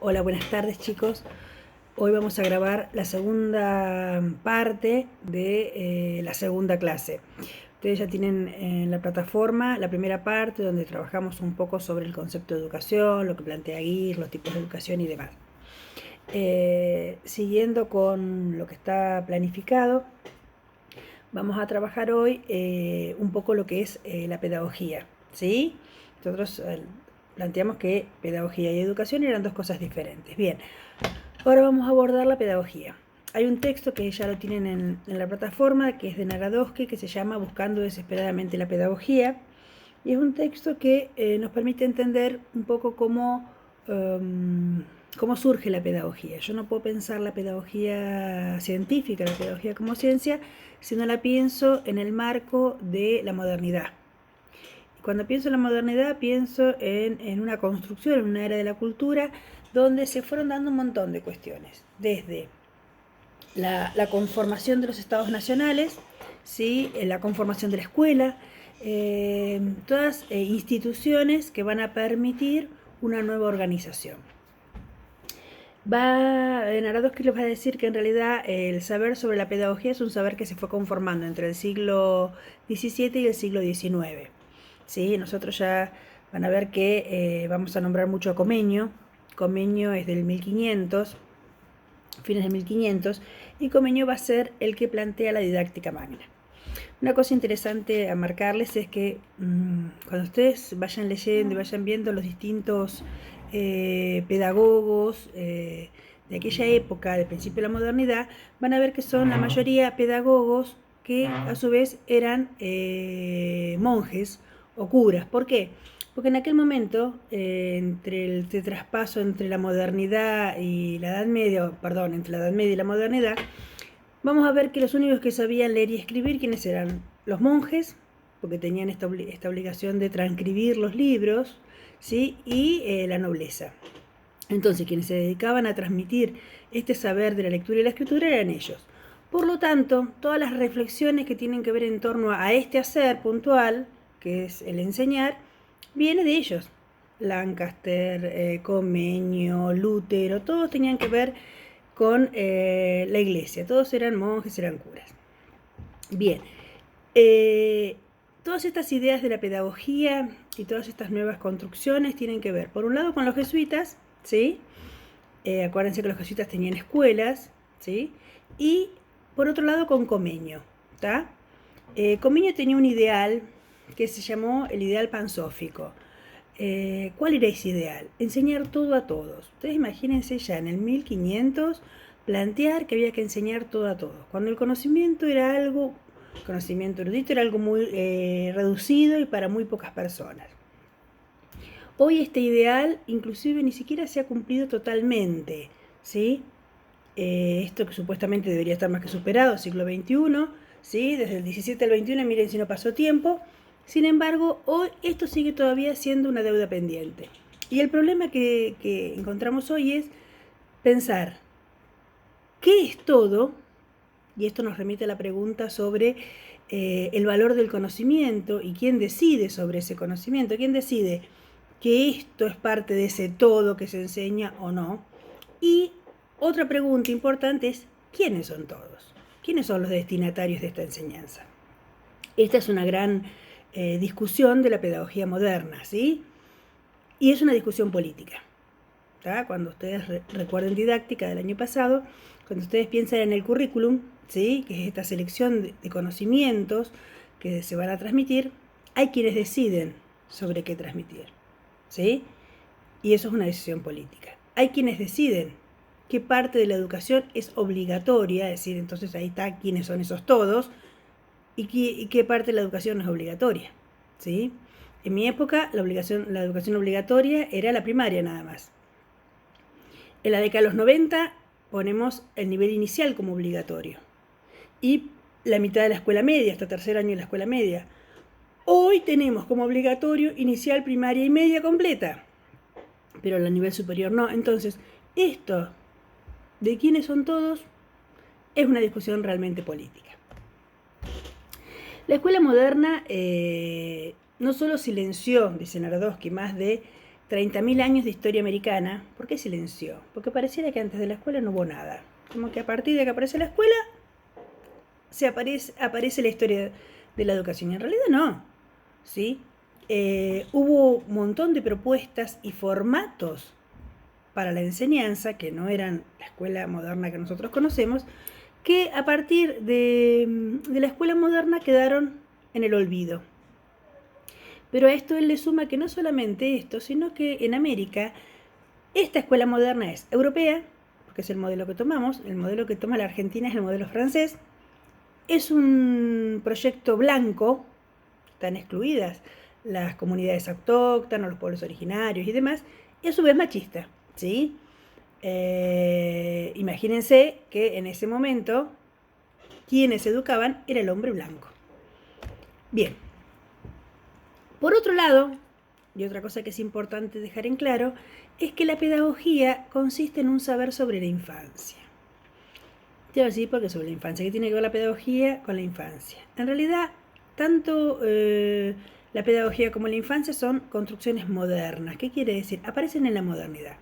Hola, buenas tardes chicos. Hoy vamos a grabar la segunda parte de la segunda clase. Ustedes ya tienen en la plataforma la primera parte donde trabajamos un poco sobre el concepto de educación, lo que plantea GUIR, los tipos de educación y demás. Siguiendo con lo que está planificado, vamos a trabajar hoy un poco lo que es la pedagogía, ¿sí? Nosotros planteamos que pedagogía y educación eran dos cosas diferentes. Bien, ahora vamos a abordar la pedagogía. Hay un texto que ya lo tienen en la plataforma, que es de Narodowski, que se llama Buscando desesperadamente la pedagogía. Y es un texto que nos permite entender un poco cómo surge la pedagogía. Yo no puedo pensar la pedagogía científica, la pedagogía como ciencia, si no la pienso en el marco de la modernidad. Cuando pienso en la modernidad, pienso en una construcción, en una era de la cultura, donde se fueron dando un montón de cuestiones, desde la conformación de los estados nacionales, ¿sí? La conformación de la escuela, todas instituciones que van a permitir una nueva organización. Narodowski les va a decir que en realidad el saber sobre la pedagogía es un saber que se fue conformando entre el siglo XVII y el siglo XIX. ¿Sí? Nosotros ya van a ver que vamos a nombrar mucho a Comenius. Comenius es del 1500, fines de 1500, y Comenius va a ser el que plantea la didáctica magna. Una cosa interesante a marcarles es que cuando ustedes vayan leyendo y vayan viendo los distintos pedagogos de aquella época, del principio de la modernidad, van a ver que son la mayoría pedagogos que a su vez eran monjes o curas. ¿Por qué? Porque en aquel momento, entre el traspaso entre la modernidad y la Edad Media, perdón, entre la Edad Media y la modernidad, vamos a ver que los únicos que sabían leer y escribir, ¿quiénes eran? Los monjes, porque tenían esta obligación de transcribir los libros, ¿sí? Y la nobleza. Entonces, quienes se dedicaban a transmitir este saber de la lectura y la escritura eran ellos. Por lo tanto, todas las reflexiones que tienen que ver en torno a este hacer puntual, que es el enseñar, viene de ellos. Lancaster, Comenius, Lutero, todos tenían que ver con la iglesia. Todos eran monjes, eran curas. Bien, todas estas ideas de la pedagogía y todas estas nuevas construcciones tienen que ver, por un lado, con los jesuitas, ¿sí? Acuérdense que los jesuitas tenían escuelas, ¿sí? Y por otro lado, con Comenius, ¿tá? Comenius tenía un ideal que se llamó el ideal pansófico. ¿Cuál era ese ideal? Enseñar todo a todos. Ustedes imagínense ya en el 1500 plantear que había que enseñar todo a todos, cuando el conocimiento era algo, conocimiento erudito era algo muy reducido y para muy pocas personas. Hoy este ideal inclusive ni siquiera se ha cumplido totalmente, ¿sí? Esto que supuestamente debería estar más que superado, siglo XXI, ¿sí? Desde el 17 al 21, miren si no pasó tiempo. Sin embargo, hoy esto sigue todavía siendo una deuda pendiente. Y el problema que encontramos hoy es pensar qué es todo, y esto nos remite a la pregunta sobre el valor del conocimiento y quién decide sobre ese conocimiento, quién decide que esto es parte de ese todo que se enseña o no. Y otra pregunta importante es, ¿quiénes son todos? ¿Quiénes son los destinatarios de esta enseñanza? Esta es una gran discusión de la pedagogía moderna, ¿sí? Y es una discusión política. ¿Tá? Cuando ustedes recuerden didáctica del año pasado, cuando ustedes piensan en el currículum, ¿sí? Que es esta selección de conocimientos que se van a transmitir, hay quienes deciden sobre qué transmitir, ¿sí? Y eso es una decisión política. Hay quienes deciden qué parte de la educación es obligatoria, es decir, entonces ahí está quiénes son esos todos, y qué parte de la educación no es obligatoria, ¿sí? En mi época la educación obligatoria era la primaria nada más. En la década de los 90 ponemos el nivel inicial como obligatorio y la mitad de la escuela media, hasta tercer año de la escuela media. Hoy tenemos como obligatorio inicial, primaria y media completa, pero a nivel superior no. Entonces, esto de quiénes son todos es una discusión realmente política. La escuela moderna no solo silenció, dice Narodowski, más de 30.000 años de historia americana, ¿por qué silenció? Porque pareciera que antes de la escuela no hubo nada. Como que a partir de que aparece la escuela, aparece la historia de la educación. Y en realidad no, ¿sí? Hubo un montón de propuestas y formatos para la enseñanza, que no eran la escuela moderna que nosotros conocemos, que a partir de la escuela moderna quedaron en el olvido. Pero a esto él le suma que no solamente esto, sino que en América esta escuela moderna es europea, porque es el modelo que tomamos, el modelo que toma la Argentina es el modelo francés, es un proyecto blanco, están excluidas las comunidades autóctonas, los pueblos originarios y demás, y a su vez machista, ¿sí? Imagínense que en ese momento quienes educaban era el hombre blanco. Bien. Por otro lado, y otra cosa que es importante dejar en claro, es que la pedagogía consiste en un saber sobre la infancia. Te voy a decir porque sobre la infancia. ¿Qué tiene que ver la pedagogía con la infancia? En realidad, tanto la pedagogía como la infancia son construcciones modernas. ¿Qué quiere decir? Aparecen en la modernidad.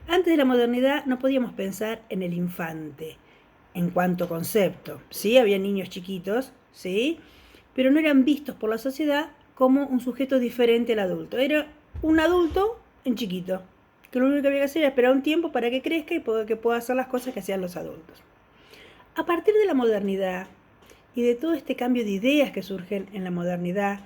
Antes de la modernidad no podíamos pensar en el infante en cuanto concepto. Sí, había niños chiquitos, sí, pero no eran vistos por la sociedad como un sujeto diferente al adulto. Era un adulto en chiquito, que lo único que había que hacer era esperar un tiempo para que crezca y que pueda hacer las cosas que hacían los adultos. A partir de la modernidad y de todo este cambio de ideas que surgen en la modernidad,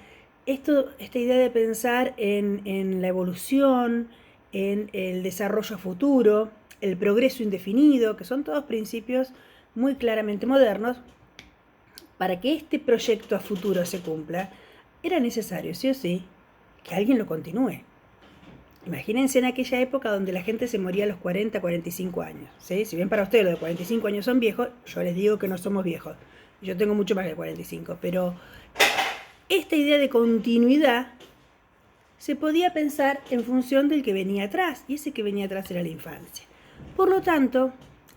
esta idea de pensar en la evolución, en el desarrollo futuro, el progreso indefinido, que son todos principios muy claramente modernos, para que este proyecto a futuro se cumpla, era necesario, sí o sí, que alguien lo continúe. Imagínense en aquella época donde la gente se moría a los 40, 45 años. ¿Sí? Si bien para ustedes los de 45 años son viejos, yo les digo que no somos viejos. Yo tengo mucho más que 45, pero esta idea de continuidad se podía pensar en función del que venía atrás, y ese que venía atrás era la infancia. Por lo tanto,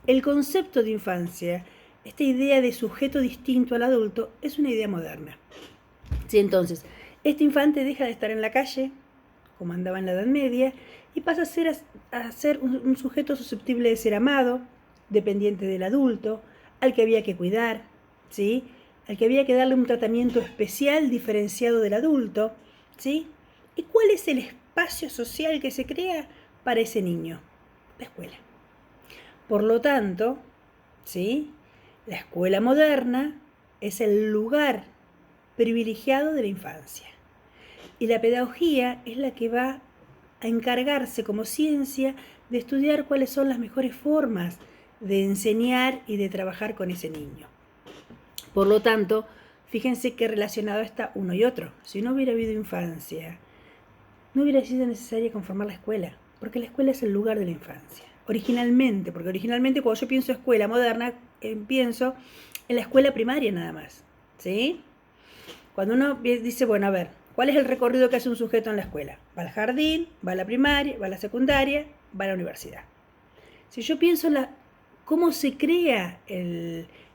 el concepto de infancia, esta idea de sujeto distinto al adulto, es una idea moderna. Sí, entonces, este infante deja de estar en la calle, como andaba en la Edad Media, y pasa a ser un sujeto susceptible de ser amado, dependiente del adulto, al que había que cuidar, ¿sí? Al que había que darle un tratamiento especial diferenciado del adulto, ¿sí? ¿Y cuál es el espacio social que se crea para ese niño? La escuela. Por lo tanto, ¿sí? La escuela moderna es el lugar privilegiado de la infancia. Y la pedagogía es la que va a encargarse como ciencia de estudiar cuáles son las mejores formas de enseñar y de trabajar con ese niño. Por lo tanto, fíjense qué relacionado está uno y otro. Si no hubiera habido infancia, no hubiera sido necesario conformar la escuela, porque la escuela es el lugar de la infancia. Originalmente cuando yo pienso escuela moderna, pienso en la escuela primaria nada más, ¿sí? Cuando uno dice, bueno, a ver, ¿cuál es el recorrido que hace un sujeto en la escuela? Va al jardín, va a la primaria, va a la secundaria, va a la universidad. Si yo pienso en cómo se crea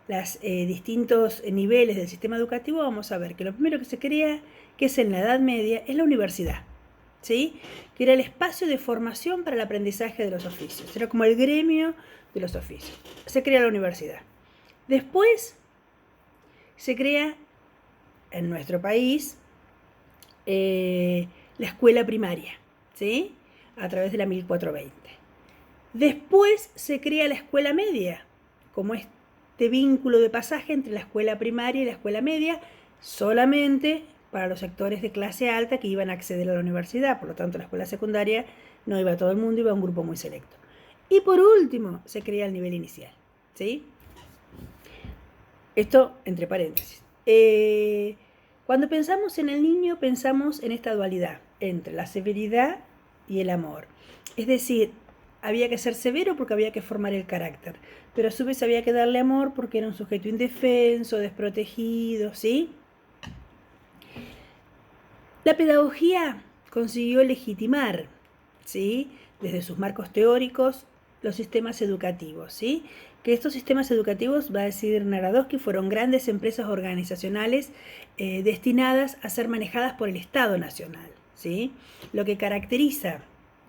los distintos niveles del sistema educativo, vamos a ver que lo primero que se crea, que es en la Edad Media, es la universidad, ¿sí? Que era el espacio de formación para el aprendizaje de los oficios. Era como el gremio de los oficios. Se crea la universidad. Después se crea en nuestro país la escuela primaria, ¿sí? A través de la 1420. Después se crea la escuela media, como este vínculo de pasaje entre la escuela primaria y la escuela media, solamente para los sectores de clase alta que iban a acceder a la universidad. Por lo tanto, la escuela secundaria no iba a todo el mundo, iba a un grupo muy selecto. Y por último, se crea el nivel inicial, ¿sí? Esto entre paréntesis. Cuando pensamos en el niño, pensamos en esta dualidad entre la severidad y el amor. Es decir, había que ser severo porque había que formar el carácter, pero a su vez había que darle amor porque era un sujeto indefenso, desprotegido, ¿sí? La pedagogía consiguió legitimar, ¿sí? Desde sus marcos teóricos, los sistemas educativos, ¿sí? Que estos sistemas educativos, va a decir Narodowski, fueron grandes empresas organizacionales destinadas a ser manejadas por el Estado Nacional, ¿sí? Lo que caracteriza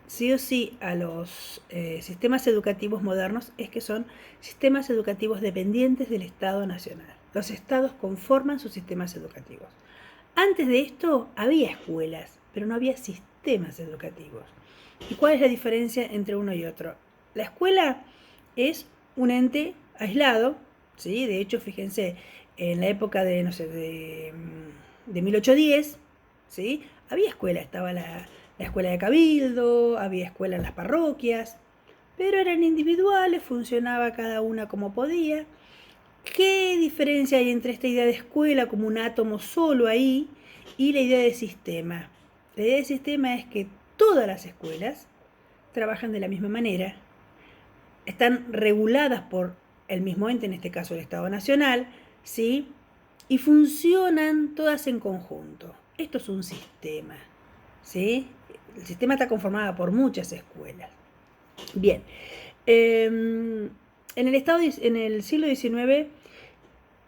sí o sí a los sistemas educativos modernos es que son sistemas educativos dependientes del Estado Nacional. Los estados conforman sus sistemas educativos. Antes de esto había escuelas, pero no había sistemas educativos. ¿Y cuál es la diferencia entre uno y otro? La escuela es un ente aislado, ¿sí? De hecho, fíjense, en la época de, no sé, de 1810, ¿sí? Había escuela, estaba la escuela de cabildo, había escuela en las parroquias, pero eran individuales, funcionaba cada una como podía. ¿Qué diferencia hay entre esta idea de escuela como un átomo solo ahí y la idea de sistema? La idea de sistema es que todas las escuelas trabajan de la misma manera, están reguladas por el mismo ente, en este caso el Estado Nacional, ¿sí? Y funcionan todas en conjunto. Esto es un sistema, ¿sí? El sistema está conformado por muchas escuelas. Bien, en el siglo XIX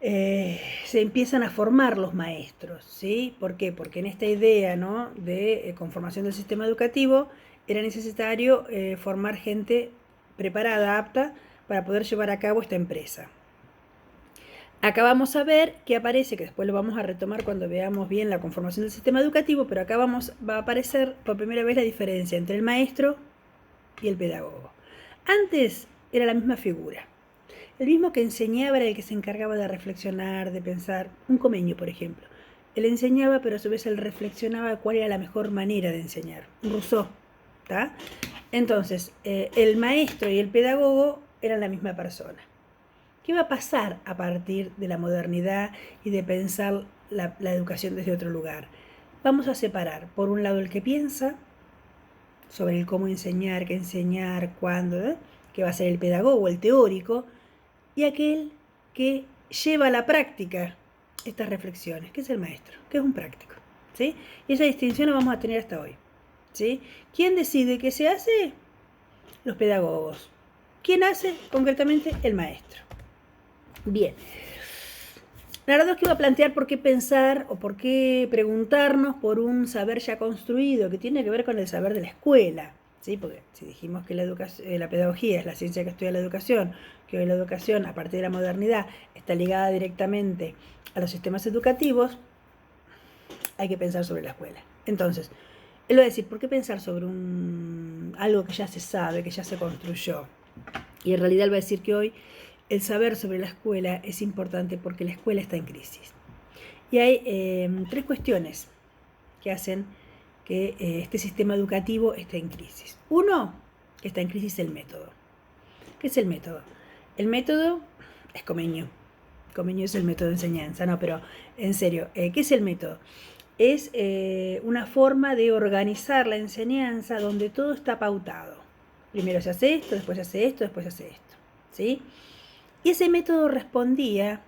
se empiezan a formar los maestros, ¿sí? ¿Por qué? Porque en esta idea, ¿no?, de conformación del sistema educativo era necesario formar gente preparada, apta para poder llevar a cabo esta empresa. Acá vamos a ver que aparece, que después lo vamos a retomar cuando veamos bien la conformación del sistema educativo, pero acá va a aparecer por primera vez la diferencia entre el maestro y el pedagogo. Antes era la misma figura. El mismo que enseñaba era el que se encargaba de reflexionar, de pensar. Un Comenio, por ejemplo. Él enseñaba, pero a su vez él reflexionaba cuál era la mejor manera de enseñar. Un Rousseau, ¿está? Entonces, el maestro y el pedagogo eran la misma persona. ¿Qué va a pasar a partir de la modernidad y de pensar la educación desde otro lugar? Vamos a separar, por un lado, el que piensa sobre el cómo enseñar, qué enseñar, cuándo, que va a ser el pedagogo, el teórico, y aquel que lleva a la práctica estas reflexiones, que es el maestro, que es un práctico, ¿sí? Y esa distinción la vamos a tener hasta hoy, ¿sí? ¿Quién decide qué se hace? Los pedagogos. ¿Quién hace concretamente? El maestro. Bien. Narodowski va a plantear por qué pensar o por qué preguntarnos por un saber ya construido que tiene que ver con el saber de la escuela, ¿sí? Porque si dijimos que la pedagogía es la ciencia que estudia la educación, que hoy la educación, a partir de la modernidad, está ligada directamente a los sistemas educativos, hay que pensar sobre la escuela. Entonces, él va a decir, ¿por qué pensar sobre algo que ya se sabe, que ya se construyó? Y en realidad él va a decir que hoy el saber sobre la escuela es importante porque la escuela está en crisis. Y hay 3 cuestiones que hacen que este sistema educativo esté en crisis. Uno, que está en crisis el método. ¿Qué es el método? El método es Comenio. Comenio es el método de enseñanza, no, pero en serio, ¿qué es el método? Es una forma de organizar la enseñanza donde todo está pautado. Primero se hace esto, después se hace esto, después se hace esto, ¿sí? Y ese método respondía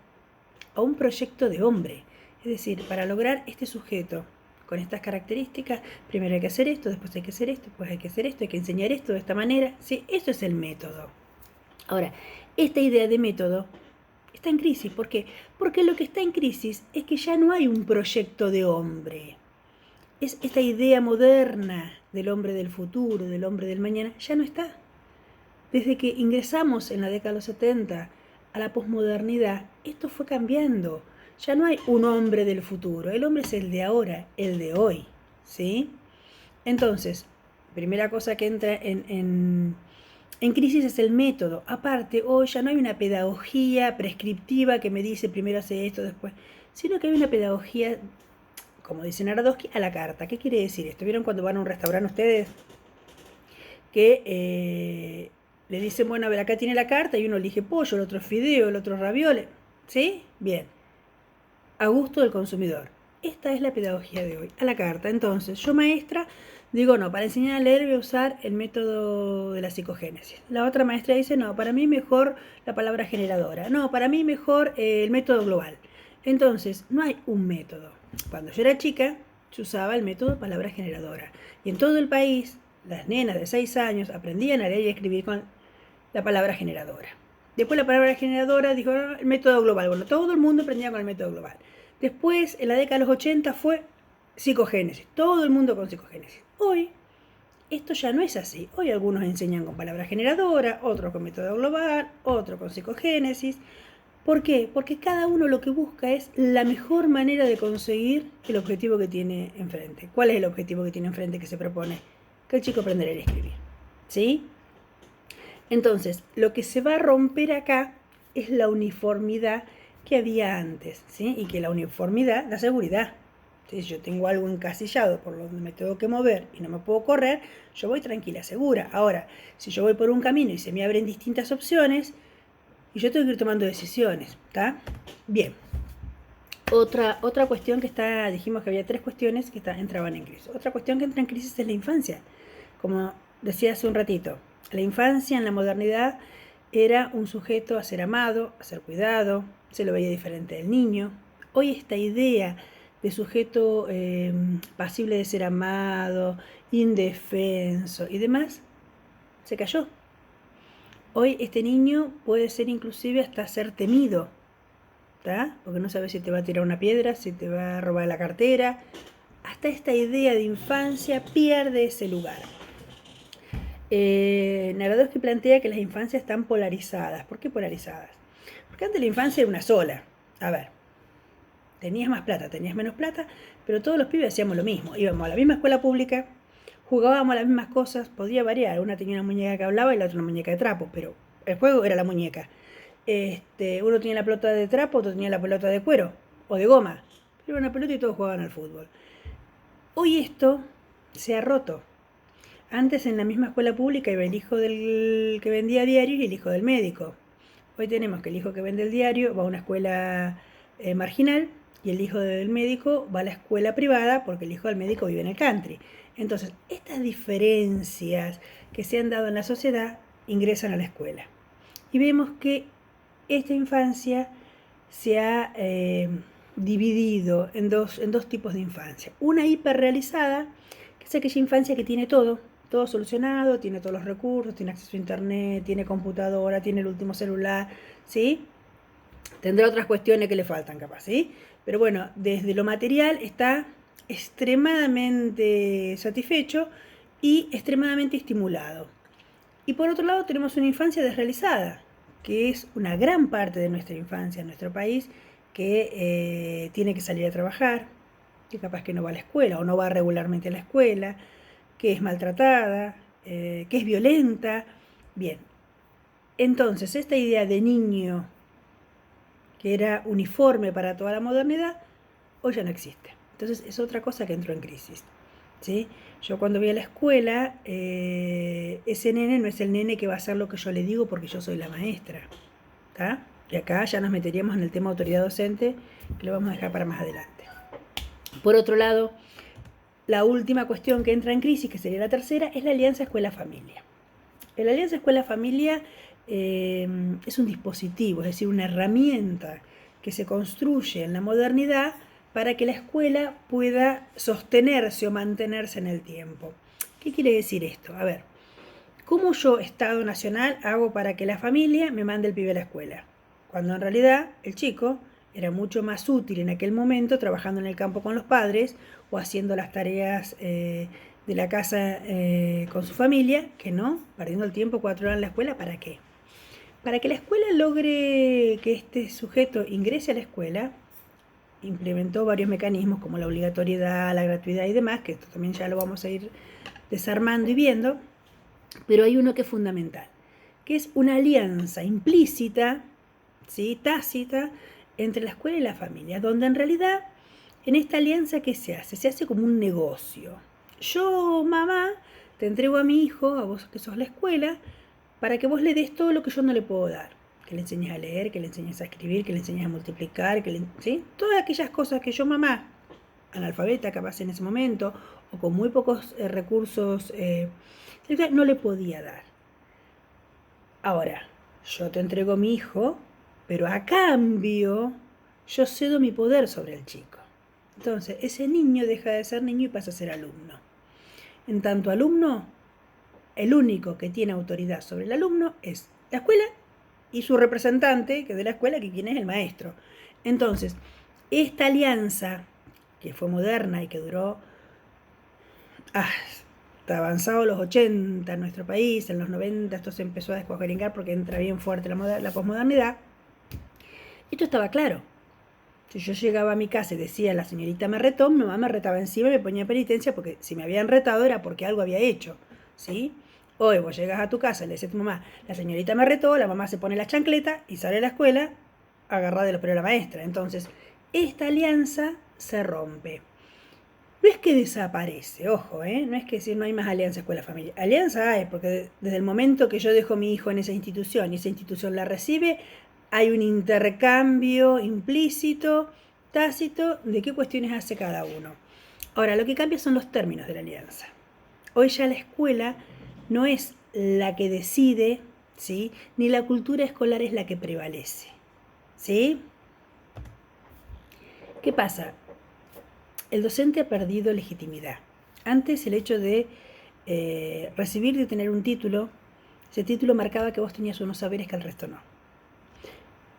a un proyecto de hombre. Es decir, para lograr este sujeto con estas características, primero hay que hacer esto, después hay que hacer esto, después hay que hacer esto, hay que enseñar esto de esta manera. ¿Sí? Eso es el método. Ahora, esta idea de método está en crisis. ¿Por qué? Porque lo que está en crisis es que ya no hay un proyecto de hombre. Es esta idea moderna del hombre del futuro, del hombre del mañana, ya no está. Desde que ingresamos en la década de los 70 a la posmodernidad, esto fue cambiando. Ya no hay un hombre del futuro, el hombre es el de ahora, el de hoy, ¿sí? Entonces, primera cosa que entra en crisis es el método. Aparte, hoy ya no hay una pedagogía prescriptiva que me dice primero hace esto, después, sino que hay una pedagogía, como dice Narodowski, a la carta. ¿Qué quiere decir esto? ¿Vieron cuando van a un restaurante ustedes? Que le dicen, bueno, a ver, acá tiene la carta y uno elige pollo, el otro fideo, el otro ravioles, ¿sí? Bien, a gusto del consumidor. Esta es la pedagogía de hoy, a la carta. Entonces, yo maestra digo, no, para enseñar a leer voy a usar el método de la psicogénesis. La otra maestra dice, no, para mí mejor la palabra generadora. No, para mí mejor el método global. Entonces, no hay un método. Cuando yo era chica, se usaba el método palabra generadora. Y en todo el país, las nenas de 6 años aprendían a leer y a escribir con la palabra generadora. Después la palabra generadora dijo el método global. Bueno, todo el mundo aprendía con el método global. Después, en la década de los 80, fue psicogénesis. Todo el mundo con psicogénesis. Hoy esto ya no es así. Hoy algunos enseñan con palabra generadora, otros con método global, otros con psicogénesis. ¿Por qué? Porque cada uno lo que busca es la mejor manera de conseguir el objetivo que tiene enfrente. ¿Cuál es el objetivo que tiene enfrente que se propone? Que el chico aprenda a leer y escribir. ¿Sí? Entonces, lo que se va a romper acá es la uniformidad que había antes, ¿sí? Y que la uniformidad da seguridad. Si yo tengo algo encasillado por donde me tengo que mover y no me puedo correr, yo voy tranquila, segura. Ahora, si yo voy por un camino y se me abren distintas opciones, y yo tengo que ir tomando decisiones, ¿está? Bien. Otra cuestión que dijimos que había 3 cuestiones que entraban en crisis. Otra cuestión que entra en crisis es la infancia. Como decía hace un ratito, la infancia en la modernidad era un sujeto a ser amado, a ser cuidado, se lo veía diferente del niño. Hoy esta idea de sujeto pasible de ser amado, indefenso y demás, se cayó. Hoy este niño puede ser inclusive hasta ser temido, ¿tá? Porque no sabes si te va a tirar una piedra, si te va a robar la cartera. Hasta esta idea de infancia pierde ese lugar. Narodowski plantea que las infancias están polarizadas. ¿Por qué polarizadas? Porque antes la infancia era una sola. A ver, tenías más plata, tenías menos plata, pero todos los pibes hacíamos lo mismo. Íbamos a la misma escuela pública, jugábamos a las mismas cosas, podía variar. Una tenía una muñeca que hablaba y la otra una muñeca de trapo, pero el juego era la muñeca. Uno tenía la pelota de trapo, otro tenía la pelota de cuero o de goma. Pero era una pelota y todos jugaban al fútbol. Hoy esto se ha roto. Antes en la misma escuela pública iba el hijo del que vendía diarios y el hijo del médico. Hoy tenemos que el hijo que vende el diario va a una escuela marginal y el hijo del médico va a la escuela privada porque el hijo del médico vive en el country. Entonces, estas diferencias que se han dado en la sociedad ingresan a la escuela. Y vemos que esta infancia se ha dividido en dos tipos de infancia. Una hiperrealizada, que es aquella infancia que tiene todo solucionado, tiene todos los recursos, tiene acceso a internet, tiene computadora, tiene el último celular, ¿sí? Tendrá otras cuestiones que le faltan capaz, ¿sí? Pero bueno, desde lo material está extremadamente satisfecho y extremadamente estimulado. Y por otro lado tenemos una infancia desrealizada, que es una gran parte de nuestra infancia en nuestro país, que tiene que salir a trabajar, que capaz que no va a la escuela o no va regularmente a la escuela, que es maltratada, que es violenta. Bien, entonces esta idea de niño que era uniforme para toda la modernidad, hoy ya no existe. Entonces es otra cosa que entró en crisis, ¿sí? Yo cuando voy a la escuela, ese nene no es el nene que va a hacer lo que yo le digo porque yo soy la maestra, ¿tá? Y acá ya nos meteríamos en el tema autoridad docente, que lo vamos a dejar para más adelante. Por otro lado, la última cuestión que entra en crisis, que sería la tercera, es la alianza escuela-familia. La alianza escuela-familia es un dispositivo, es decir, una herramienta que se construye en la modernidad para que la escuela pueda sostenerse o mantenerse en el tiempo. ¿Qué quiere decir esto? A ver, ¿cómo yo, Estado Nacional, hago para que la familia me mande el pibe a la escuela? Cuando en realidad el chico era mucho más útil en aquel momento trabajando en el campo con los padres o haciendo las tareas de la casa con su familia, que no, perdiendo el tiempo 4 horas en la escuela, ¿para qué? Para que la escuela logre que este sujeto ingrese a la escuela, implementó varios mecanismos como la obligatoriedad, la gratuidad y demás, que esto también ya lo vamos a ir desarmando y viendo, pero hay uno que es fundamental, que es una alianza implícita, ¿sí?, tácita, entre la escuela y la familia, donde en realidad en esta alianza, ¿qué se hace? Se hace como un negocio. Yo, mamá, te entrego a mi hijo, a vos que sos la escuela, para que vos le des todo lo que yo no le puedo dar. Que le enseñes a leer, que le enseñes a escribir, que le enseñes a multiplicar, ¿sí? Todas aquellas cosas que yo, mamá, analfabeta capaz en ese momento, o con muy pocos recursos, no le podía dar. Ahora, yo te entrego a mi hijo, pero a cambio yo cedo mi poder sobre el chico. Entonces, ese niño deja de ser niño y pasa a ser alumno. En tanto alumno, el único que tiene autoridad sobre el alumno es la escuela y su representante, que de la escuela, que quien es el maestro. Entonces, esta alianza, que fue moderna y que duró avanzados los 80 en nuestro país, en los 90 esto se empezó a descuajeringar porque entra bien fuerte la posmodernidad. Esto estaba claro. Si yo llegaba a mi casa y decía la señorita me retó, mi mamá me retaba encima y me ponía penitencia porque si me habían retado era porque algo había hecho, ¿sí? Hoy vos llegas a tu casa y le decís a tu mamá, la señorita me retó, la mamá se pone la chancleta y sale a la escuela agarrada de los pelos de la maestra. Entonces, esta alianza se rompe. No es que desaparece, ojo, no es que decir no hay más alianza escuela-familia. Alianza hay, porque desde el momento que yo dejo a mi hijo en esa institución y esa institución la recibe, hay un intercambio implícito, tácito, de qué cuestiones hace cada uno. Ahora, lo que cambia son los términos de la alianza. Hoy ya la escuela no es la que decide, ¿sí? Ni la cultura escolar es la que prevalece, ¿sí? ¿Qué pasa? El docente ha perdido legitimidad. Antes el hecho de recibir, de tener un título, ese título marcaba que vos tenías unos saberes que el resto no.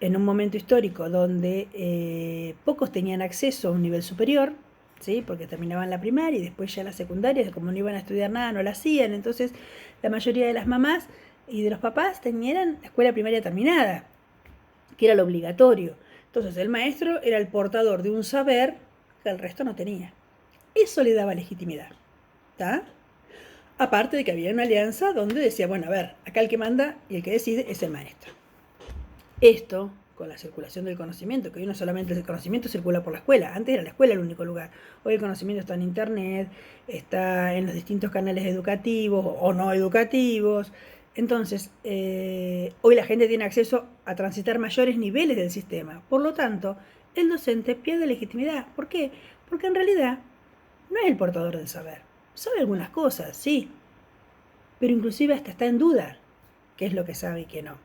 En un momento histórico donde pocos tenían acceso a un nivel superior, ¿sí? Porque terminaban la primaria y después ya la secundaria, como no iban a estudiar nada, no la hacían. Entonces la mayoría de las mamás y de los papás tenían la escuela primaria terminada, que era lo obligatorio. Entonces el maestro era el portador de un saber que el resto no tenía. Eso le daba legitimidad, ¿está? Aparte de que había una alianza donde decía, bueno, a ver, acá el que manda y el que decide es el maestro. Esto, con la circulación del conocimiento, que hoy no solamente el conocimiento circula por la escuela, antes era la escuela el único lugar, hoy el conocimiento está en internet, está en los distintos canales educativos o no educativos. Entonces, hoy la gente tiene acceso a transitar mayores niveles del sistema, por lo tanto, el docente pierde legitimidad. ¿Por qué? Porque en realidad no es el portador del saber. Sabe algunas cosas, sí, pero inclusive hasta está en duda qué es lo que sabe y qué no.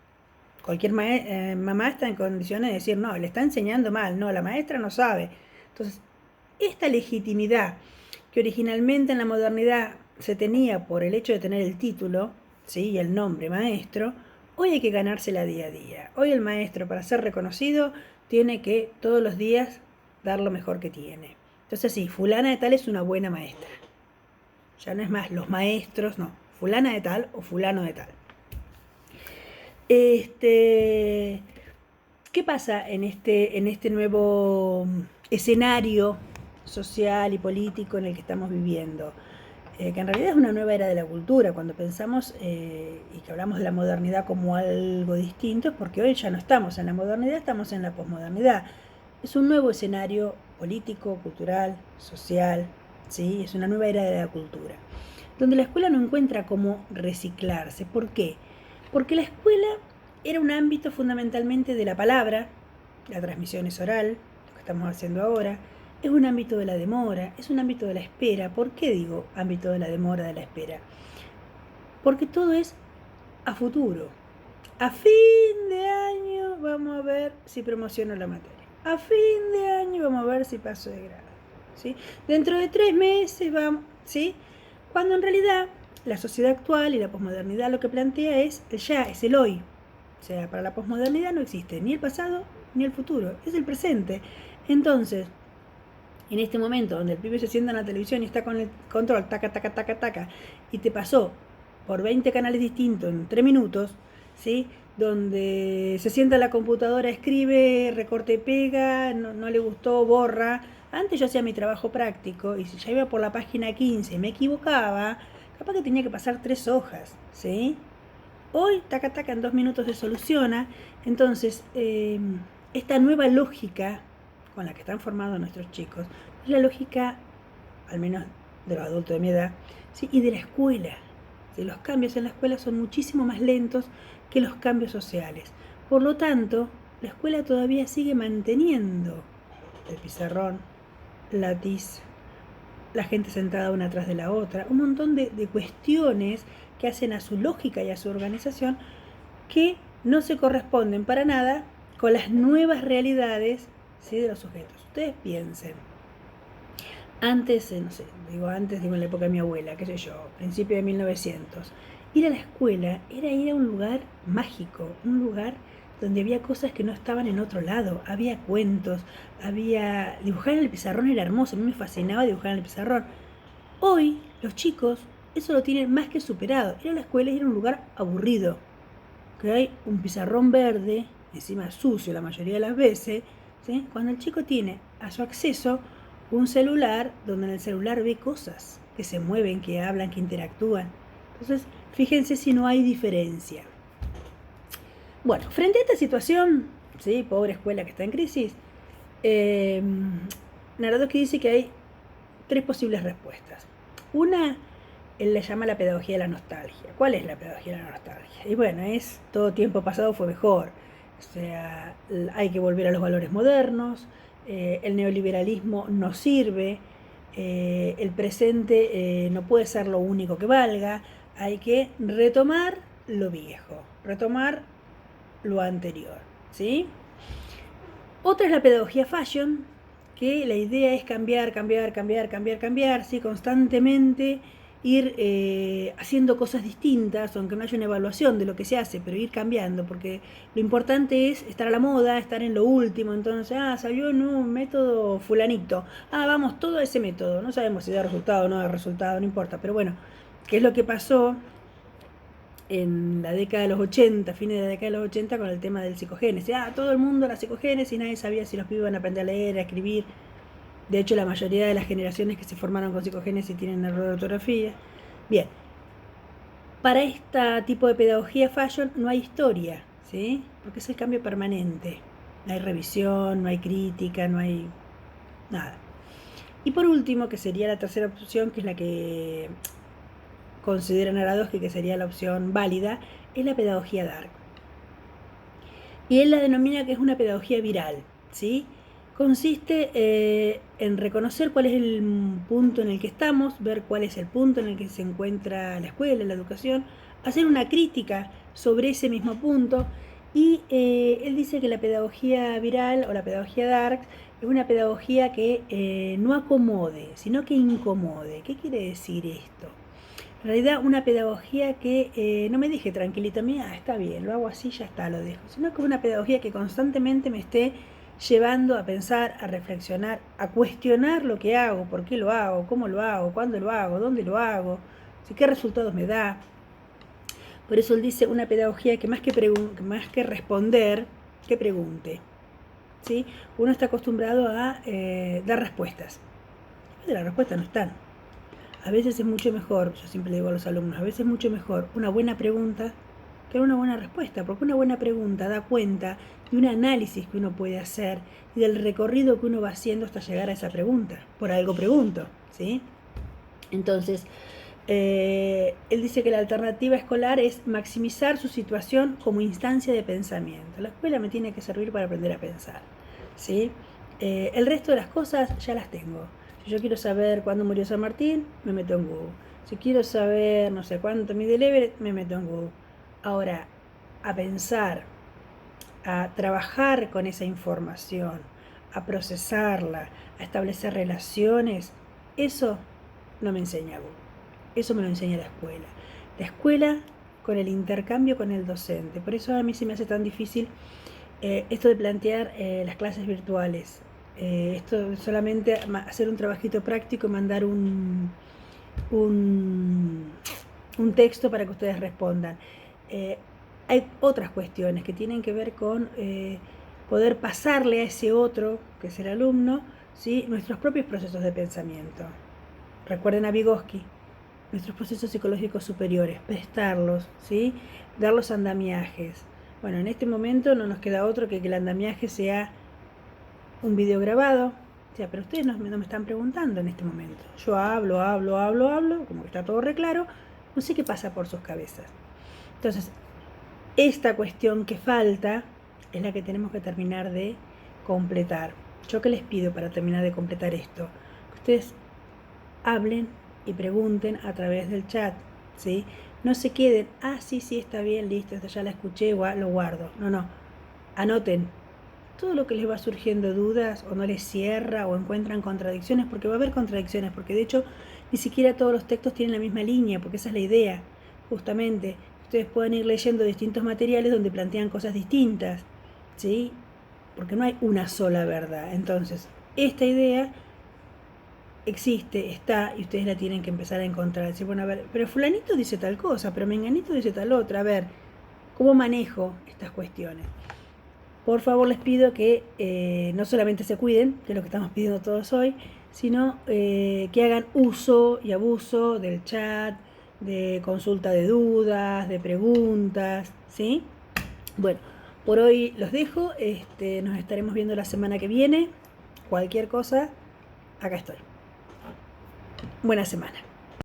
Cualquier mamá está en condiciones de decir, no, le está enseñando mal, no, la maestra no sabe. Entonces, esta legitimidad que originalmente en la modernidad se tenía por el hecho de tener el título, ¿sí? Y el nombre maestro, hoy hay que ganársela día a día. Hoy el maestro, para ser reconocido, tiene que todos los días dar lo mejor que tiene. Entonces sí, fulana de tal es una buena maestra. Ya no es más los maestros, no, fulana de tal o fulano de tal. ¿Qué pasa en este nuevo escenario social y político en el que estamos viviendo? Que en realidad es una nueva era de la cultura. Cuando pensamos y que hablamos de la modernidad como algo distinto, es porque hoy ya no estamos en la modernidad, estamos en la posmodernidad. Es un nuevo escenario político, cultural, social, ¿sí? Es una nueva era de la cultura, donde la escuela no encuentra cómo reciclarse. ¿Por qué? Porque la escuela era un ámbito fundamentalmente de la palabra, la transmisión es oral, lo que estamos haciendo ahora, es un ámbito de la demora, es un ámbito de la espera. ¿Por qué digo ámbito de la demora, de la espera? Porque todo es a futuro. A fin de año vamos a ver si promociono la materia. A fin de año vamos a ver si paso de grado, ¿sí? Dentro de 3 meses vamos, ¿sí? Cuando en realidad la sociedad actual y la posmodernidad lo que plantea es el ya, es el hoy. O sea, para la posmodernidad no existe ni el pasado ni el futuro, es el presente. Entonces, en este momento donde el pibe se sienta en la televisión y está con el control, taca, taca, taca, taca, y te pasó por 20 canales distintos en 3 minutos, ¿sí? Donde se sienta en la computadora, escribe, recorte y pega, no le gustó, borra. Antes yo hacía mi trabajo práctico y si ya iba por la página 15 y me equivocaba, capaz que tenía que pasar 3 hojas, ¿sí? Hoy, taca, taca, en 2 minutos se soluciona. Entonces, esta nueva lógica con la que están formados nuestros chicos es la lógica, al menos de los adultos de mi edad, ¿sí? Y de la escuela. ¿Sí? Los cambios en la escuela son muchísimo más lentos que los cambios sociales. Por lo tanto, la escuela todavía sigue manteniendo el pizarrón, látiz, la gente sentada una atrás de la otra, un montón de cuestiones que hacen a su lógica y a su organización que no se corresponden para nada con las nuevas realidades, ¿sí? De los sujetos. Ustedes piensen, antes, no sé, digo en la época de mi abuela, qué sé yo, principio de 1900, ir a la escuela era ir a un lugar mágico, un lugar donde había cosas que no estaban en otro lado, había cuentos, dibujar en el pizarrón era hermoso, a mí me fascinaba dibujar en el pizarrón. Hoy los chicos eso lo tienen más que superado. Ir a la escuela era un lugar aburrido, ¿okay? Un pizarrón verde, encima sucio la mayoría de las veces, ¿sí? Cuando el chico tiene a su acceso un celular, donde en el celular ve cosas que se mueven, que hablan, que interactúan. Entonces, fíjense si no hay diferencia. Bueno, frente a esta situación, ¿sí? Pobre escuela que está en crisis, Narodowski dice que hay 3 posibles respuestas. Una, él le llama la pedagogía de la nostalgia. ¿Cuál es la pedagogía de la nostalgia? Y bueno, es todo tiempo pasado fue mejor. O sea, hay que volver a los valores modernos, el neoliberalismo no sirve, el presente no puede ser lo único que valga, hay que retomar lo viejo, retomar lo anterior, ¿sí? Otra es la pedagogía fashion, que la idea es cambiar, ¿sí? Constantemente ir haciendo cosas distintas, aunque no haya una evaluación de lo que se hace, pero ir cambiando, porque lo importante es estar a la moda, estar en lo último. Entonces, salió en un método fulanito, vamos todo a ese método, no sabemos si da resultado o no da resultado, no importa, pero bueno, ¿qué es lo que pasó en la década de los 80, fines de la década de los 80, con el tema del psicogénesis? Todo el mundo la psicogénesis y nadie sabía si los pibes iban a aprender a leer, a escribir. De hecho, la mayoría de las generaciones que se formaron con psicogénesis tienen error de ortografía. Bien, para este tipo de pedagogía fashion no hay historia, ¿sí? Porque es el cambio permanente. No hay revisión, no hay crítica, no hay nada. Y por último, que sería la tercera opción, que es la que considera Narodowski que sería la opción válida, es la pedagogía dark. Y él la denomina que es una pedagogía viral, ¿sí? Consiste en reconocer cuál es el punto en el que estamos, ver cuál es el punto en el que se encuentra la escuela, la educación, hacer una crítica sobre ese mismo punto. Y él dice que la pedagogía viral o la pedagogía dark es una pedagogía que no acomode, sino que incomode. ¿Qué quiere decir esto? En realidad, una pedagogía que no me deje tranquilita, mira, está bien, lo hago así, ya está, lo dejo, sino que una pedagogía que constantemente me esté llevando a pensar, a reflexionar, a cuestionar lo que hago, por qué lo hago, cómo lo hago, cuándo lo hago, dónde lo hago, qué resultados me da. Por eso él dice una pedagogía que más que responder, que pregunte, ¿sí? Uno está acostumbrado a dar respuestas. Las respuestas no están. A veces es mucho mejor, yo siempre le digo a los alumnos, a veces es mucho mejor una buena pregunta que una buena respuesta, porque una buena pregunta da cuenta de un análisis que uno puede hacer y del recorrido que uno va haciendo hasta llegar a esa pregunta. Por algo pregunto, ¿sí? Entonces, él dice que la alternativa escolar es maximizar su situación como instancia de pensamiento. La escuela me tiene que servir para aprender a pensar, ¿sí? El resto de las cosas ya las tengo. Si yo quiero saber cuándo murió San Martín, me meto en Google. Si quiero saber no sé cuánto mide el Everest, me meto en Google. Ahora, a pensar, a trabajar con esa información, a procesarla, a establecer relaciones, eso no me enseña Google. Eso me lo enseña la escuela. La escuela con el intercambio con el docente. Por eso a mí se me hace tan difícil esto de plantear las clases virtuales. Esto solamente hacer un trabajito práctico y mandar un texto para que ustedes respondan. Hay otras cuestiones que tienen que ver con poder pasarle a ese otro, que es el alumno, ¿sí? Nuestros propios procesos de pensamiento. Recuerden a Vygotsky, nuestros procesos psicológicos superiores, prestarlos, ¿sí? Dar los andamiajes. Bueno, en este momento no nos queda otro que el andamiaje sea un video grabado. O sea, pero ustedes no me están preguntando en este momento. Yo hablo, como que está todo re claro. No sé qué pasa por sus cabezas. Entonces, esta cuestión que falta es la que tenemos que terminar de completar. ¿Yo qué les pido para terminar de completar esto? Que ustedes hablen y pregunten a través del chat, ¿sí? No se queden, sí, está bien, listo, esto ya la escuché, lo guardo. No, anoten todo lo que les va surgiendo dudas o no les cierra o encuentran contradicciones, porque va a haber contradicciones, porque de hecho ni siquiera todos los textos tienen la misma línea, porque esa es la idea, justamente. Ustedes pueden ir leyendo distintos materiales donde plantean cosas distintas, ¿sí? Porque no hay una sola verdad. Entonces, esta idea existe, está, y ustedes la tienen que empezar a encontrar. Decir, bueno, a ver, pero fulanito dice tal cosa, pero menganito dice tal otra. A ver, ¿cómo manejo estas cuestiones? Por favor, les pido que no solamente se cuiden, que es lo que estamos pidiendo todos hoy, sino que hagan uso y abuso del chat, de consulta de dudas, de preguntas, ¿sí? Bueno, por hoy los dejo, nos estaremos viendo la semana que viene. Cualquier cosa, acá estoy. Buena semana.